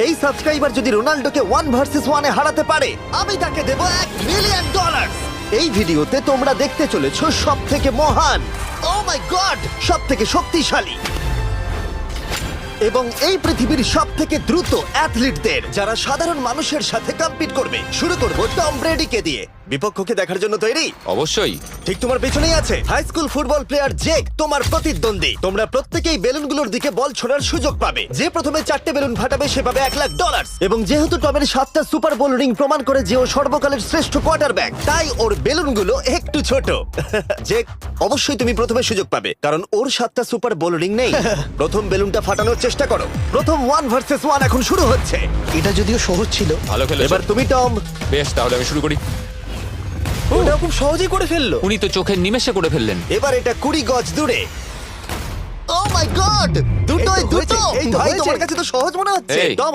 এই সাবস্ক্রাইবার যদি রোনাল্ডোকে 1 ভার্সেস 1 এ হারাতে পারে আমি তাকে দেব $1 মিলিয়ন। এই ভিডিওতে তোমরা দেখতে চলেছো সব থেকে মহান, ও মাই গড, সব থেকে শক্তিশালী এবং এই পৃথিবীর সব থেকে দ্রুত অ্যাথলিটদের যারা সাধারণ মানুষের সাথে কম্পিট করবে। শুরু করব টম ব্রেডিকে দিয়ে। বিপক্ষকে দেখার জন্য তৈরি? অবশ্যই। ঠিক তোমার পেছনেই আছে high school football player Jake, তোমার প্রতিদ্বন্দ্বী। তোমরা প্রত্যেকেই বেলুনগুলোর দিকে বল ছোড়ার সুযোগ পাবে। যে প্রথমে 4টে বেলুন ফাটাবে সে পাবে $1,00,000। এবং যেহেতু টমের 7টা সুপার বোল রিং প্রমাণ করে যে ও সর্বকালের শ্রেষ্ঠ কোয়ার্টারব্যাক, তাই ওর বেলুনগুলো একটু ছোট। জেক, অবশ্যই তুমি প্রথমে সুযোগ পাবে কারণ ওর 7টা সুপার বোল রিং নেই। প্রথম বেলুনটা ফাটানোর চেষ্টা করো। প্রথম 1 ভার্সেস 1 এখন শুরু হচ্ছে। এটা যদিও সহজ ছিল। ভালো খেলেছো। এবার তুমি টম। বেশ, তাহলে আমি শুরু করি। ওটা খুব সহজেই করে ফেললো। উনি তো চোখের নিমেষে করে ফেললেন। এবার এটা 20 গজ দূরে। ও মাই গড, দুটোই এই তো দুটো। হয়েছে, এই তো ভাই, হয়েছে। তোমার কাছে তো সহজ মনে হচ্ছে। এই, টম